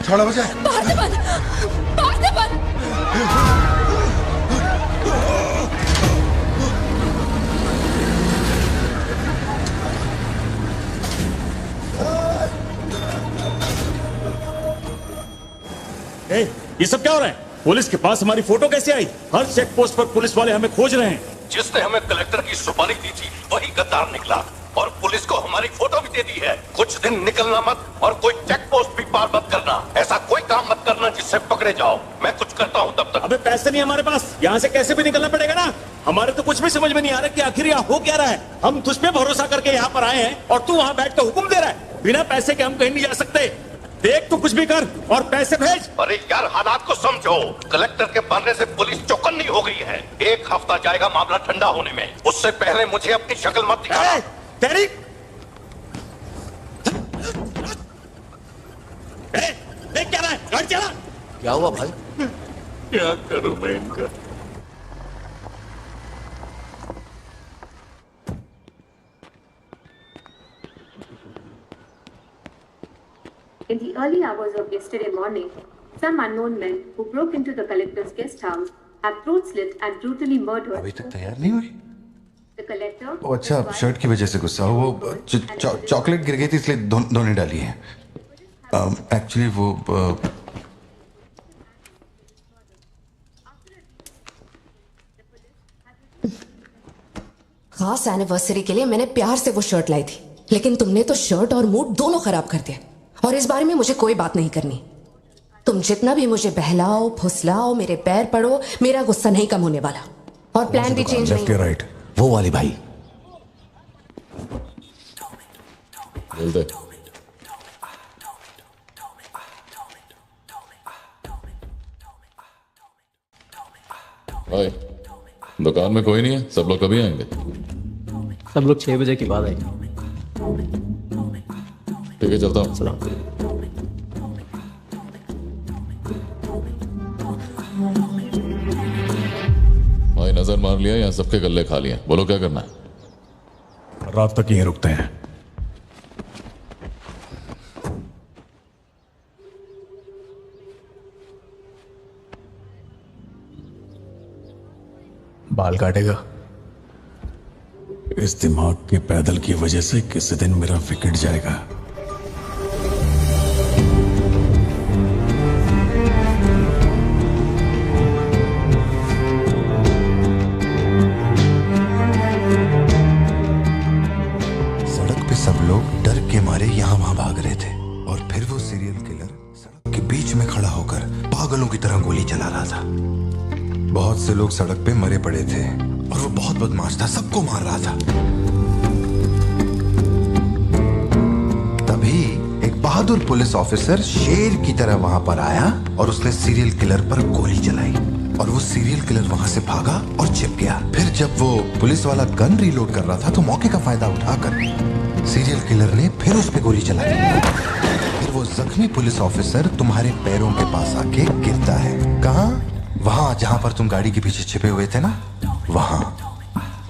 छोड़ो मुझे। पार्थिबन, पार्थिबन। ये सब क्या हो रहा है? पुलिस के पास हमारी फोटो कैसे आई? हर चेक पोस्ट पर पुलिस वाले हमें खोज रहे हैं। जिसने हमें कलेक्टर की सुपारी दी थी वही गद्दार निकला और पुलिस को हमारी फोटो भी दे दी है। कुछ दिन निकलना मत और कोई चेक पोस्ट भी पार मत करना। ऐसा कोई काम मत करना जिससे पकड़े जाओ। मैं कुछ करता हूँ तब तक। अबे पैसे नहीं हमारे पास, यहाँ से कैसे भी निकलना पड़ेगा ना। हमारे तो कुछ भी समझ में नहीं आ रहा कि आखिर यहाँ हो क्या रहा है। हम तुझ पे भरोसा करके यहाँ पर आए हैं और तू वहाँ बैठ के हुक्म दे रहा है। बिना पैसे के हम कहीं नहीं जा सकते। देख तू कुछ भी कर और पैसे भेज। अरे यार हालात को समझो। कलेक्टर के बनने से पुलिस चौकन्नी हो गई है। 1 हफ्ता जाएगा मामला ठंडा होने में। उससे पहले मुझे अपनी शक्ल मत दिखाना। तेरी देख क्या रहा है? गाड़ी चला। क्या हुआ भाई? क्या करूं मैं इनका? In the early hours of yesterday morning, some unknown men who broke into the collector's guest house have throat slit and brutally murdered. अभी तक तैयार नहीं हुई? The collector. ओ अच्छा, शर्ट की वजह से गुस्सा। वो चॉकलेट गिर गई थी इसलिए धोने डाली है। एक्चुअली वो खास एनिवर्सरी के लिए मैंने प्यार से वो शर्ट लाई थी, लेकिन तुमने तो शर्ट और मूड दोनों खराब कर दिया। और इस बारे में मुझे कोई बात नहीं करनी। तुम जितना भी मुझे बहलाओ फुसलाओ, मेरे पैर पड़ो, मेरा गुस्सा नहीं कम होने वाला। और प्लान भी चेंज नहीं। लेफ्ट राइट, वो वाली भाई। बोल दे। भाई दुकान में कोई नहीं है, सब लोग कभी आएंगे? सब लोग 6 बजे के बाद आएंगे। ठीक है चलता हूँ। सलाम। भाई नजर मार लिया, यहाँ सबके गल्ले खा लिए। बोलो क्या करना है? रात तक यहीं रुकते हैं। बाल काटेगा? इस दिमाग के पैदल की वजह से किसी दिन मेरा विकेट जाएगा। सड़क पे सब लोग डर के मारे यहाँ वहां भाग रहे थे और फिर वो सीरियल किलर सड़क के बीच में खड़ा होकर पागलों की तरह गोली चला रहा था। बहुत से लोग सड़क पे मरे पड़े थे और वो बहुत बदमाश था, सबको मार रहा था। तभी एक बहादुर पुलिस ऑफिसर शेर की तरह वहां पर आया और उसने सीरियल किलर पर गोली चलाई और वो सीरियल किलर वहां से भागा और छिप गया। फिर जब वो पुलिस वाला गन रीलोड कर रहा था तो मौके का फायदा उठाकर सीरियल किलर ने फिर उस पे गोली चलाई। फिर वो जख्मी पुलिस ऑफिसर तुम्हारे पैरों के पास आके गिरता है। कहाँ? वहां जहां पर तुम गाड़ी के पीछे छिपे हुए थे ना, वहां।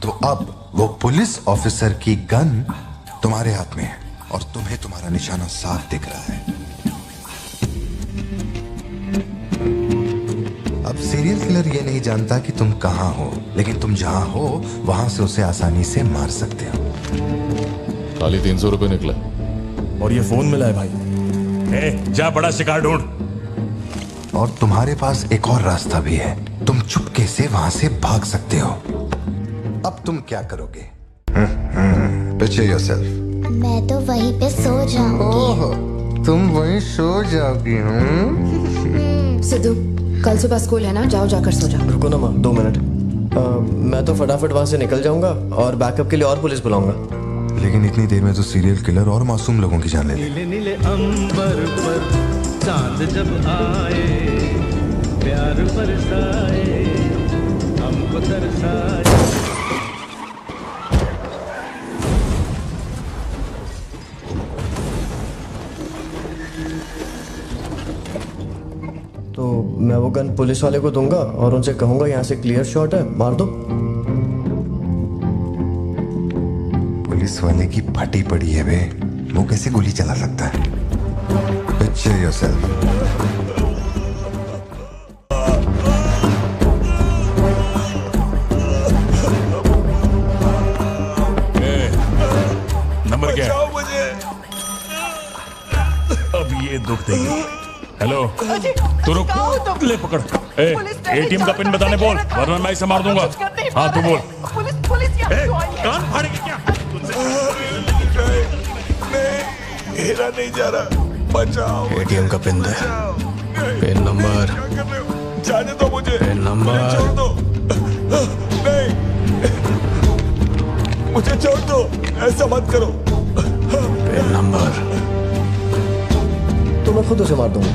तो अब वो पुलिस ऑफिसर की गन तुम्हारे हाथ में है और तुम्हें तुम्हारा निशाना साफ दिख रहा है। अब सीरियल किलर ये नहीं जानता कि तुम कहाँ हो, लेकिन तुम जहाँ हो वहां से उसे आसानी से मार सकते हो। खाली 300 रुपए निकले। और ये फोन मिला है भाई। जा बड़ा शिकार ढूंढ। और तुम्हारे पास एक और रास्ता भी है, तुम चुपके से वहां से भाग सकते हो। अब तुम क्या करोगे? Picture yourself. मैं तो वहीं पे सो जाऊंगी। ओह, तुम वहीं सो जाओगी। सिद्धू, कल सुबह स्कूल है ना, जाओ जाकर सो जाओ। रुको ना माँ, 2 मिनट। मैं तो फटाफट वहां से निकल जाऊंगा और बैकअप के लिए और पुलिस बुलाऊंगा। लेकिन इतनी देर में तो सीरियल किलर और मासूम लोगों की जान ले ले। नीले नीले अंबर पर चांद जब आए, प्यार बरसाए, हमको तरसाए। तो मैं वो गन पुलिस वाले को दूंगा और उनसे कहूंगा यहाँ से क्लियर शॉट है, मार दो। पुलिस वाले की फटी पड़ी है बे, वो कैसे गोली चला सकता है? Picture yourself. नंबर क्या है? अब ये दुख देगी। हेलो, तू रुक, ले पकड़। एटीएम का पिन बताने बोल, वरना मैं इसे मार दूंगा। हाँ तू बोल। कान फाड़ेगी क्या? मेरा नहीं जा रहा, बचाओ। एटीएम का पिन दे। Pin number. जाने दो मुझे। Pin number. छोड़ दो। नहीं, मुझे छोड़ दो, ऐसा मत करो। Pin number. तो मैं खुद उसे मार दूंगा।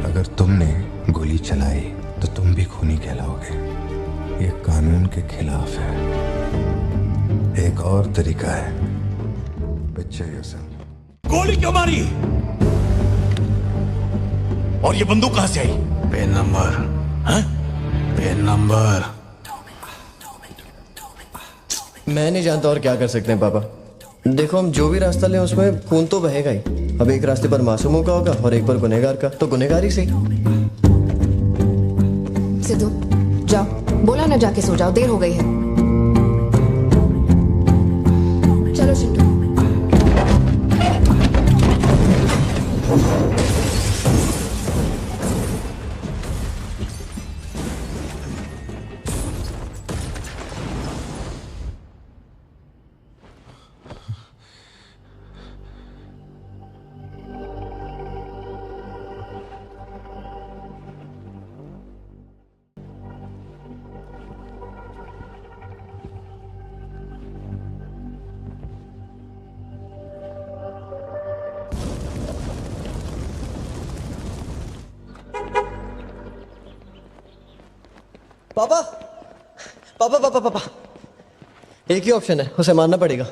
अगर तुमने गोली चलाई तो तुम भी खूनी कहलाओगे। ये कानून के खिलाफ है। एक और तरीका है। Picture yourself. गोली क्यों मारी? और ये बंदूक कहां से आई? Pin number. हाँ? Pin number. मैं नहीं जानता और क्या कर सकते हैं पापा। देखो, हम जो भी रास्ता लें उसमें खून तो बहेगा ही। अब एक रास्ते पर मासूमों का होगा और एक पर गुनहगार का, तो गुनहगार ही सही। सिद्धू, जाओ, बोला ना जाके सो जाओ, देर हो गई है। चलो चिंटू। पापा पापा पापा पापा, एक ही ऑप्शन है, उसे मारना पड़ेगा।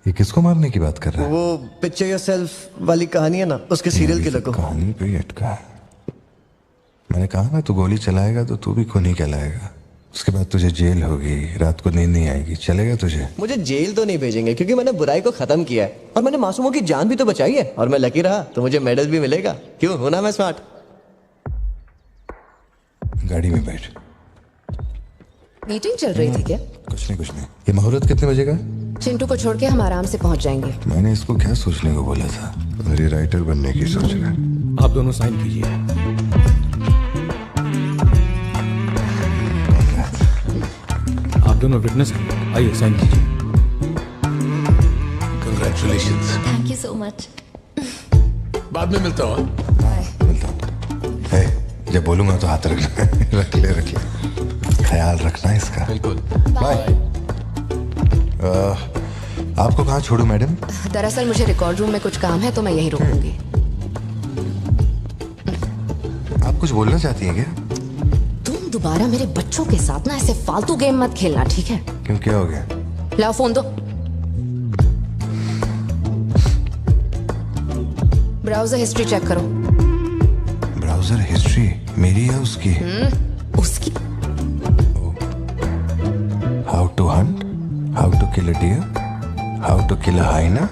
ये किसको मारने की बात कर रहा है? वो पिक्चर योरसेल्फ वाली कहानी है ना, उसके सीरियल किलर को। कहानी पे ही अटका है। मैंने कहा ना, तू गोली चलाएगा तो तू भी खूनी कहलाएगा। उसके बाद तुझे जेल होगी, रात को नींद नहीं आएगी। चलेगा तुझे? मुझे जेल तो नहीं भेजेंगे, क्योंकि मैंने बुराई को खत्म किया है और मैंने मासूमों की जान भी तो बचाई है। और मैं लकी रहा तो मुझे मेडल भी मिलेगा। क्यों, हूं ना मैं स्मार्ट? गाड़ी में बैठ। मीटिंग चल रही थी क्या? कुछ नहीं। ये मुहूर्त कितने बजे का? चिंटू को छोड़ के हम आराम से पहुंच जाएंगे। मैंने इसको क्या सोचने को बोला था? मेरी राइटर बनने की सोच रहा है। आप दोनों साइन कीजिए। आप दोनों विटनेस हैं, आइए साइन कीजिए। Congratulations. Thank you so much. बाद में मिलता हूँ। मिलता हूँ। हे, जब बोलूंगा तो हाथ रखना। रख ले। ख्याल रखना इसका। बिल्कुल। बाय। आपको कहाँ छोड़ूं मैडम? दरअसल मुझे रिकॉर्ड रूम में कुछ काम है, तो मैं यहीं रुकूंगी। आप कुछ बोलना चाहती हैं क्या? तुम दोबारा मेरे बच्चों के साथ ना ऐसे फालतू गेम मत खेलना, ठीक है? क्यों, क्या हो गया? लाओ फोन दो। ब्राउजर हिस्ट्री चेक करो। ब्राउजर हिस्ट्री मेरी है उसकी? उसकी? How to hunt, how to kill a deer, how to kill a hyena,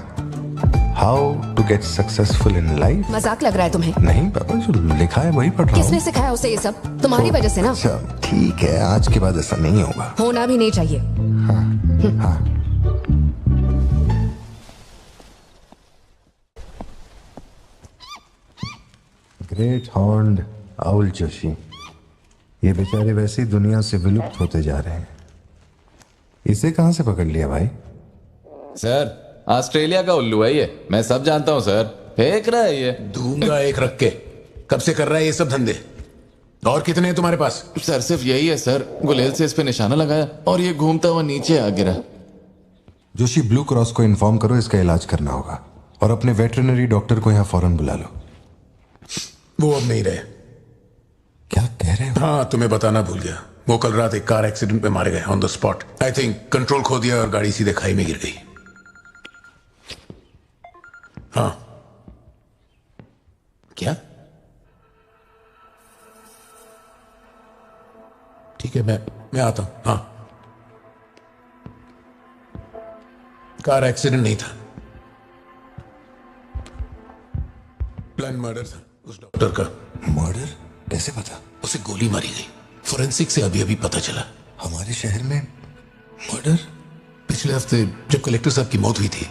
how to get successful in life. मजाक लग रहा है तुम्हें? नहीं पापा, जो लिखा है वही पढ़ रहा हूँ। किसने सिखाया उसे ये सब? तुम्हारी वजह से ना। अच्छा ठीक है, आज के बाद ऐसा नहीं होगा। होना भी नहीं चाहिए। हाँ। ग्रेट हॉर्न्ड आउल जोशी, ये बेचारे वैसे ही दुनिया से विलुप्त होते जा रहे हैं। इसे कहां से पकड़ लिया भाई? सर ऑस्ट्रेलिया का उल्लू है ये, मैं सब जानता हूँ सर। फेंक रहा है ये। दूंगा एक रख के। कब से कर रहा है ये सब धंधे? और कितने हैं तुम्हारे पास? सर सिर्फ यही है सर। गुलेल से इस पे निशाना लगाया और ये घूमता हुआ नीचे आ गिरा। जोशी, ब्लू क्रॉस को इन्फॉर्म करो, इसका इलाज करना होगा। और अपने वेटरनरी डॉक्टर को यहाँ फौरन बुला लो। वो अब नहीं रहे। क्या कह रहे हो? हाँ, तुम्हें बताना भूल गया। वो कल रात एक कार एक्सीडेंट में मारे गए on the spot. I think control खो दिया और गाड़ी सीधे खाई में गिर गई। हाँ। क्या? ठीक है, मैं आता हूं। हाँ, कार एक्सीडेंट नहीं था, प्लान मर्डर था उस डॉक्टर का। मर्डर? कैसे पता? उसे गोली मारी गई। फोरेंसिक से अभी अभी पता चला। हमारे शहर में मर्डर? पिछले हफ्ते जब कलेक्टर साहब की मौत हुई थी,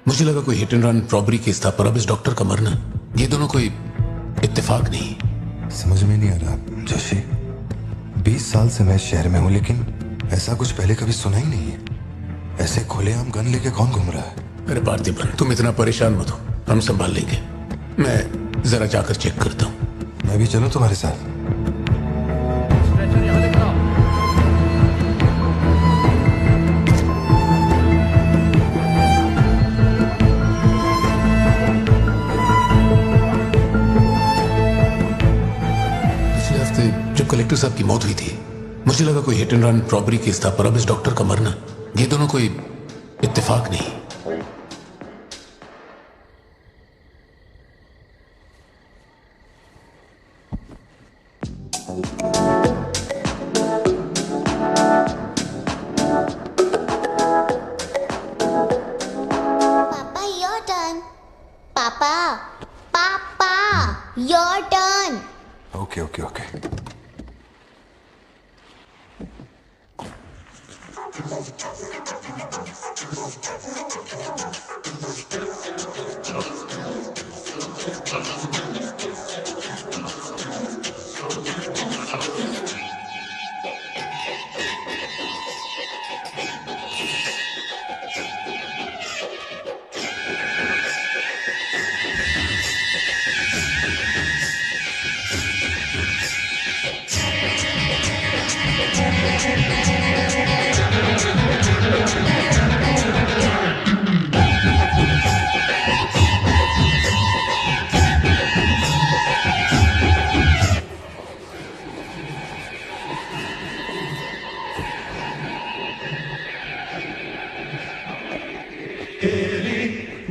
मुझे लगा कोई hit and run robbery case था, पर अब इस डॉक्टर का मरना, ये दोनों कोई इत्तेफाक नहीं। समझ में नहीं आ रहा जोशी। 20 साल से मैं इस शहर में हूं, लेकिन ऐसा कुछ पहले कभी सुना ही नहीं है। ऐसे खुलेआम गन लेके कौन घूम रहा है? अरे पार्थिबन, तुम इतना परेशान मत हो, हम संभाल लेंगे। मैं जरा जाकर चेक करता हूँ। मैं भी चलूं तुम्हारे साथ? कलेक्टर साहब की मौत हुई थी, मुझे लगा कोई hit and run robbery case था, पर अब इस डॉक्टर का मरना, ये दोनों कोई इत्तेफाक नहीं। पापा योर टर्न। पापा पापा your turn. Okay okay okay.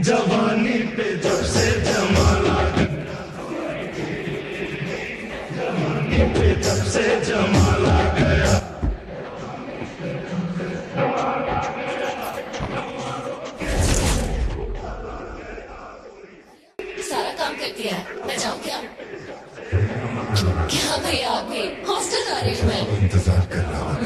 जवानी पे जब से जमाना, जवानी पे जब से जमाना गया। सारा काम करती है, मैं जाऊँ क्या? क्या भैया आप भी हॉस्टल जा रही हूँ मैं। इंतजार कर रहा हूँ।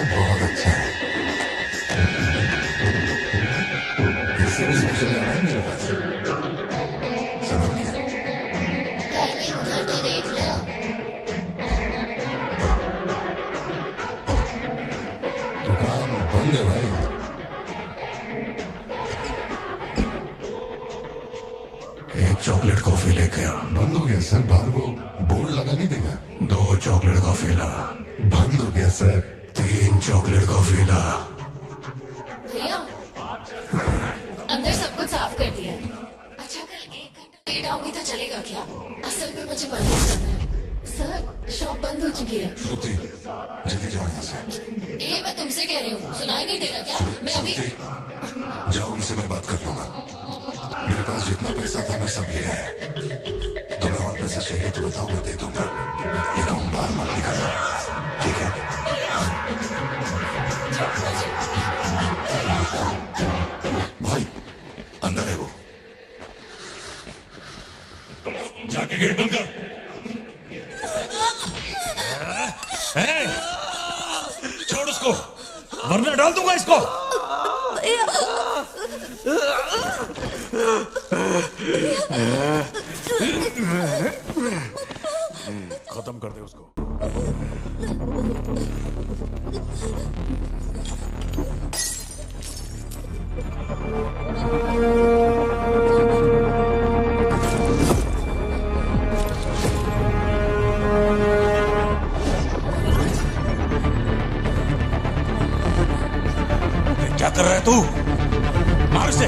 बहुत अच्छा है। इससे भी सोच रहा है मेरे पास। समझ गया। उधर तो देख लो। दुकान बंद है भाई। एक चॉकलेट कॉफी लेके आ। बंद हो गया सर, बाहर वो बोर्ड लगा नहीं देगा। 2 चॉकलेट कॉफी ला। बंद हो गया सर। 3 चॉकलेट कॉफी ला। भैया अंदर सब कुछ साफ कर दिया है। अच्छा कल 1 घंटा लेट आऊंगी तो चलेगा क्या? असल में मुझे बंद करना है सर, शॉप बंद हो चुकी है। श्रुति जल्दी जाओ यहाँ से। ये मैं तुमसे कह रही हूँ, सुनाई नहीं दे रहा क्या? मैं अभी जाओ, उनसे मैं बात कर लूंगा। मेरे पास जितना पैसा था मैं सब ले आया। तो मैं और पैसे चाहिए तो बताओ, मैं दे दूंगा, लेकिन बाहर मत निकलना, ठीक है? भाई अंदर है वो। जाके गेट बंद कर। छोड़ उसको, वरना डाल दूंगा इसको। खत्म कर दे उसको। क्या कर रहा है तू? मार उसे।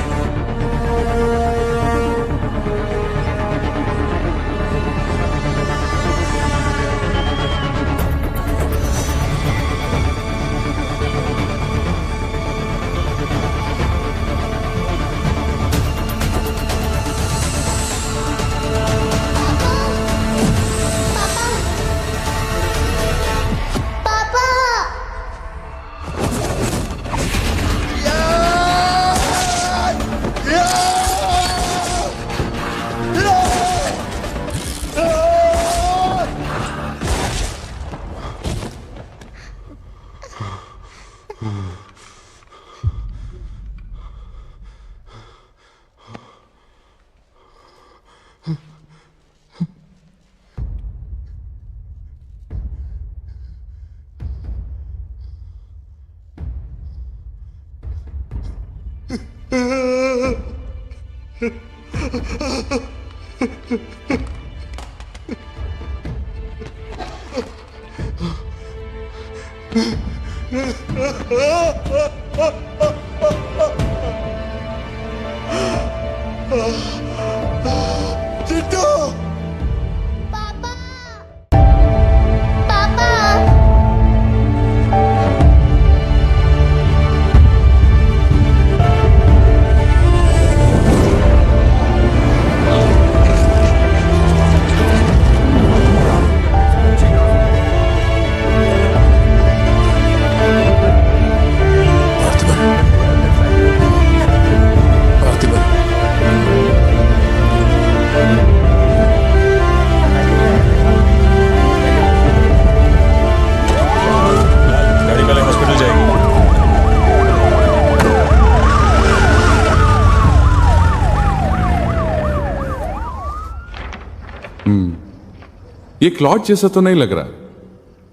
ये क्लॉट जैसा तो नहीं लग रहा,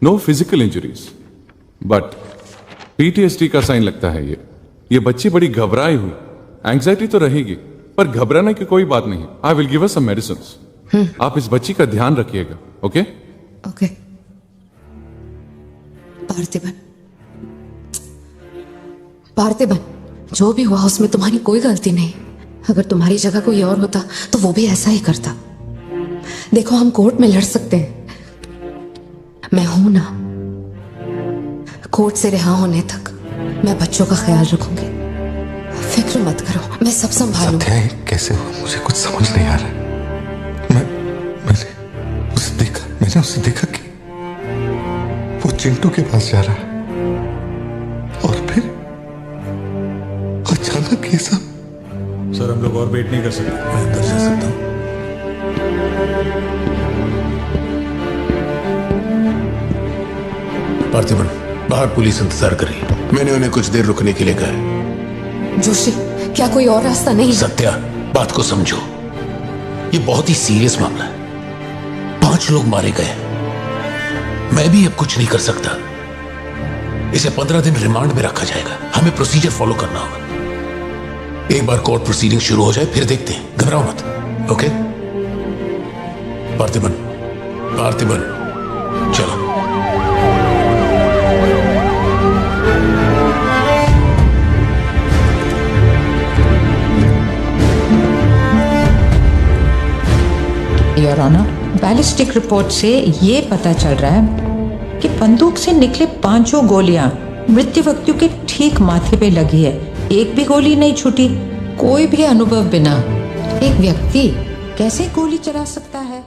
no physical injuries, but PTSD का साइन लगता है ये बच्ची बड़ी घबराई हुई, एंग्जाइटी तो रहेगी पर घबराने की कोई बात नहीं। I will give her some medicine. आप इस बच्ची का ध्यान रखिएगा, ओके? ओके। पार्थिबन, पार्थिबन, जो भी हुआ उसमें तुम्हारी कोई गलती नहीं। अगर तुम्हारी जगह कोई और होता तो वो भी ऐसा ही करता। देखो, हम कोर्ट में लड़ सकते हैं, मैं हूं ना। कोर्ट से रिहा होने तक मैं बच्चों का ख्याल रखूंगी, फिक्र मत करो, मैं सब संभालूंगी। सत्या, ये कैसे हुआ मुझे कुछ समझ नहीं आ रहा। मैंने उसे देखा कि वो चिंटू के पास जा रहा है और फिर अचानक ये सब। सर, हम लोग और वेट नहीं कर सकते, मैं अंदर जा सकता हूँ। पार्थिबन, बाहर पुलिस इंतजार कर रही है, मैंने उन्हें कुछ देर रुकने के लिए कहा है। जोशी, क्या कोई और रास्ता नहीं? सत्या, बात को समझो, ये बहुत ही सीरियस मामला है, 5 लोग मारे गए, मैं भी अब कुछ नहीं कर सकता। इसे 15 दिन रिमांड में रखा जाएगा, हमें प्रोसीजर फॉलो करना होगा। एक बार कोर्ट प्रोसीडिंग शुरू हो जाए फिर देखते हैं, घबराओ मत, ओके? पार्थिबन, पार्थिबन, चलो। योर ऑनर, बैलिस्टिक रिपोर्ट से ये पता चल रहा है कि बंदूक से निकले 5 गोलियां मृत्यु व्यक्ति के ठीक माथे पे लगी है, एक भी गोली नहीं छूटी। कोई भी अनुभव बिना एक व्यक्ति कैसे गोली चला सकता है?